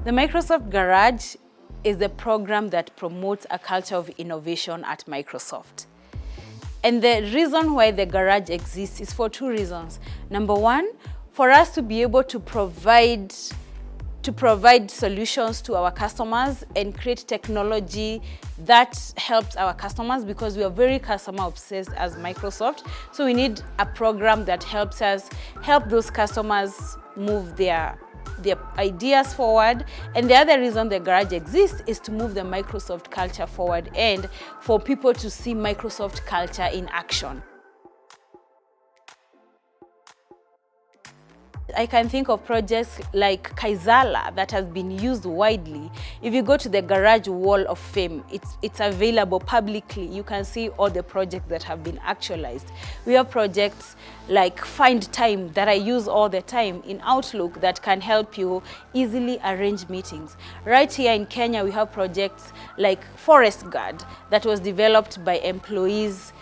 The Microsoft Garage is the program that promotes a culture of innovation at Microsoft. And the reason why the Garage exists is for two reasons. Number one, for us to be able to provide solutions to our customers and create technology that helps our customers, because we are very customer obsessed as Microsoft. So we need a program that helps us help those customers move their ideas forward. And the other reason the Garage exists is to move the Microsoft culture forward and for people to see Microsoft culture in action. I can think of projects like Kaizala that has been used widely. If you go to the Garage Wall of Fame, it's available publicly. You can see all the projects that have been actualized. We have projects like Find Time that I use all the time in Outlook that can help you easily arrange meetings. Right here in Kenya, we have projects like Forest Guard that was developed by employees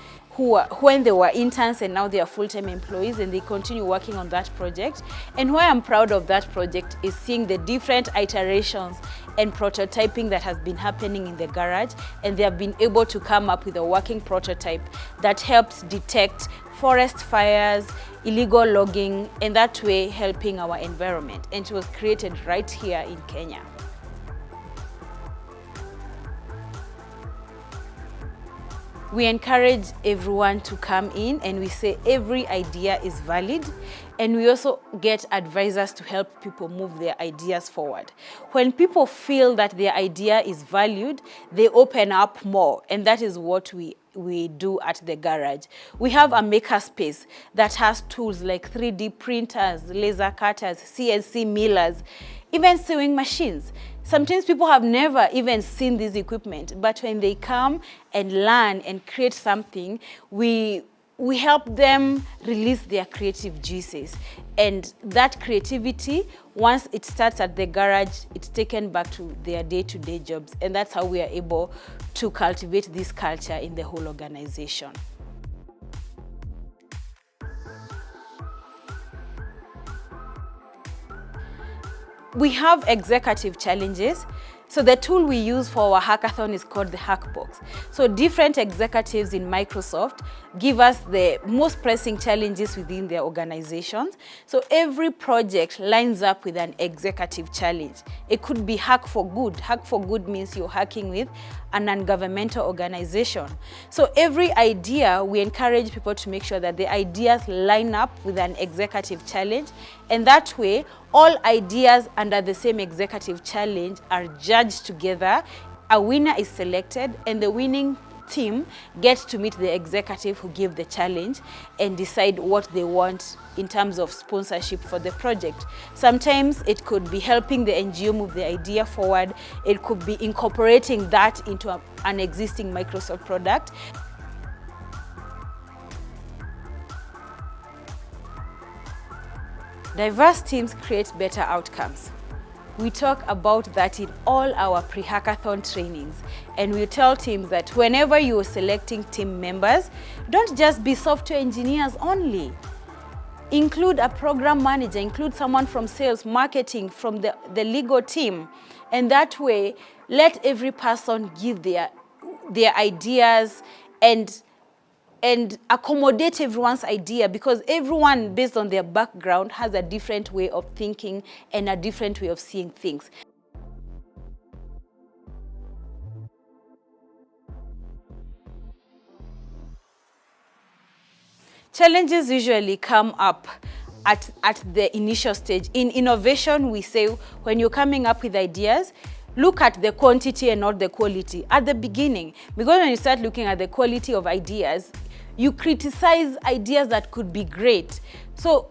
when they were interns and now they are full-time employees, and they continue working on that project. And why I'm proud of that project is seeing the different iterations and prototyping that has been happening in the Garage, and they have been able to come up with a working prototype that helps detect forest fires, illegal logging, and that way helping our environment. And it was created right here in Kenya. We encourage everyone to come in, and we say every idea is valid, and we also get advisors to help people move their ideas forward. When people feel that their idea is valued, they open up more, and that is what we do at the Garage. We have a maker space that has tools like 3D printers, laser cutters, CNC millers, even sewing machines. Sometimes people have never even seen this equipment, but when they come and learn and create something, we help them release their creative juices. And that creativity, once it starts at the Garage, it's taken back to their day-to-day jobs. And that's how we are able to cultivate this culture in the whole organization. We have executive challenges. So the tool we use for our hackathon is called the Hackbox. So different executives in Microsoft give us the most pressing challenges within their organizations. So every project lines up with an executive challenge. It could be Hack for Good. Hack for Good means you're hacking with a non-governmental organization. So every idea, we encourage people to make sure that the ideas line up with an executive challenge. And that way, all ideas under the same executive challenge are judged together. A winner is selected, and the winning team gets to meet the executive who gave the challenge and decide what they want in terms of sponsorship for the project. Sometimes it could be helping the NGO move the idea forward. It could be incorporating that into an existing Microsoft product. Diverse teams create better outcomes. We talk about that in all our pre-hackathon trainings, and we tell teams that whenever you're selecting team members, don't just be software engineers only. Include a program manager, include someone from sales, marketing, from the legal team, and that way, let every person give their ideas and accommodate everyone's idea, because everyone, based on their background, has a different way of thinking and a different way of seeing things. Challenges usually come up at the initial stage. In innovation, we say when you're coming up with ideas, look at the quantity and not the quality at the beginning. Because when you start looking at the quality of ideas, you criticize ideas that could be great. So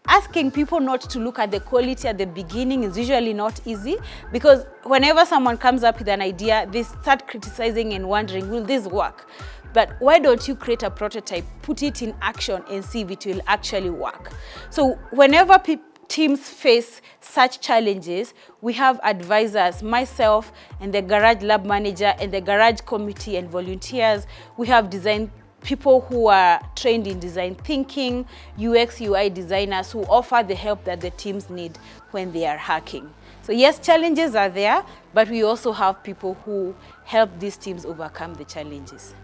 asking people not to look at the quality at the beginning is usually not easy, because whenever someone comes up with an idea, they start criticizing and wondering, will this work? But why don't you create a prototype, put it in action, and see if it will actually work? So whenever teams face such challenges, we have advisors, myself and the Garage lab manager and the Garage committee and volunteers. We have design people who are trained in design thinking, UX, UI designers who offer the help that the teams need when they are hacking. So yes, challenges are there, but we also have people who help these teams overcome the challenges.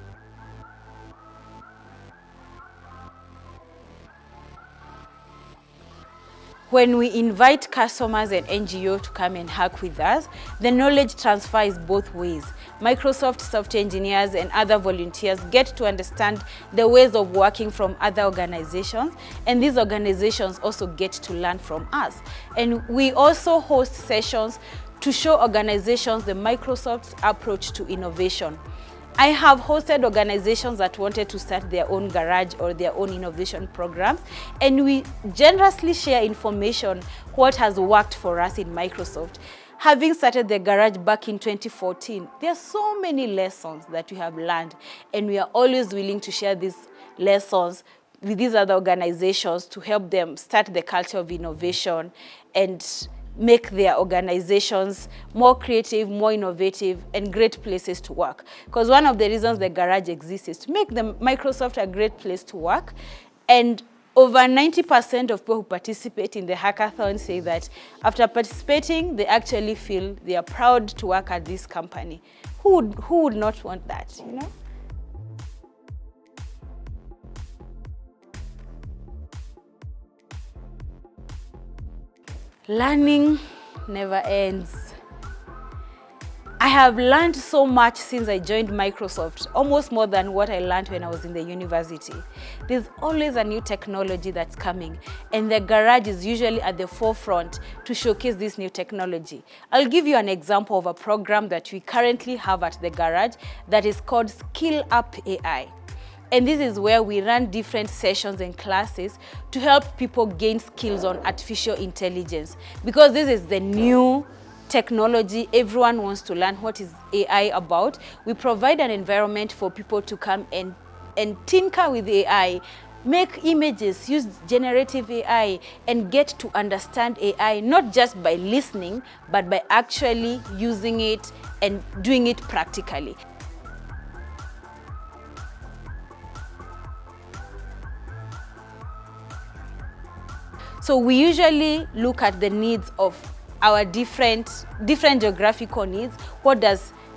When we invite customers and NGO to come and hack with us, the knowledge transfer is both ways. Microsoft software engineers and other volunteers get to understand the ways of working from other organizations, and these organizations also get to learn from us. And we also host sessions to show organizations the Microsoft's approach to innovation. I have hosted organizations that wanted to start their own garage or their own innovation programs, and we generously share information what has worked for us in Microsoft. Having started the garage back in 2014, there are so many lessons that we have learned, and we are always willing to share these lessons with these other organizations to help them start the culture of innovation and make their organizations more creative, more innovative, and great places to work. Because one of the reasons the garage exists is to make the Microsoft a great place to work. And over 90% of people who participate in the hackathon say that after participating, they actually feel they are proud to work at this company. Who would not want that, you know? Learning never ends. I have learned so much since I joined Microsoft, almost more than what I learned when I was in the university. There's always a new technology that's coming, and the garage is usually at the forefront to showcase this new technology. I'll give you an example of a program that we currently have at the garage that is called Skill Up AI. And this is where we run different sessions and classes to help people gain skills on artificial intelligence. Because this is the new technology, everyone wants to learn what is AI about. We provide an environment for people to come and tinker with AI, make images, use generative AI, and get to understand AI, not just by listening, but by actually using it and doing it practically. So we usually look at the needs of our different geographical needs.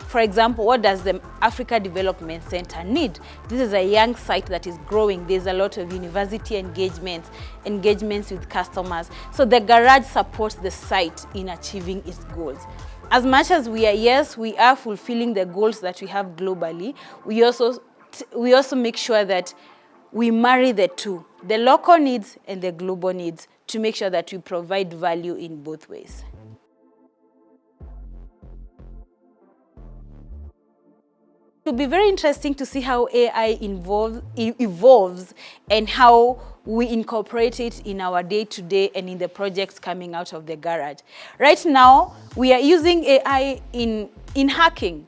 For example, what does the Africa Development Center need? This is a young site that is growing. There's a lot of university engagements with customers. So the garage supports the site in achieving its goals. As much as we are fulfilling the goals that we have globally, we also make sure that we marry the two, the local needs and the global needs, to make sure that we provide value in both ways. It will be very interesting to see how AI evolves and how we incorporate it in our day-to-day and in the projects coming out of the garage. Right now, we are using AI in hacking.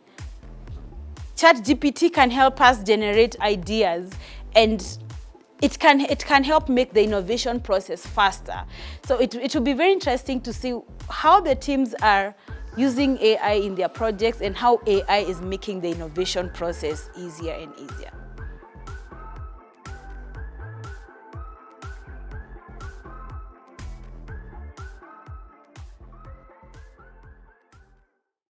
ChatGPT can help us generate ideas, and it can help make the innovation process faster. So it will be very interesting to see how the teams are using AI in their projects and how AI is making the innovation process easier and easier.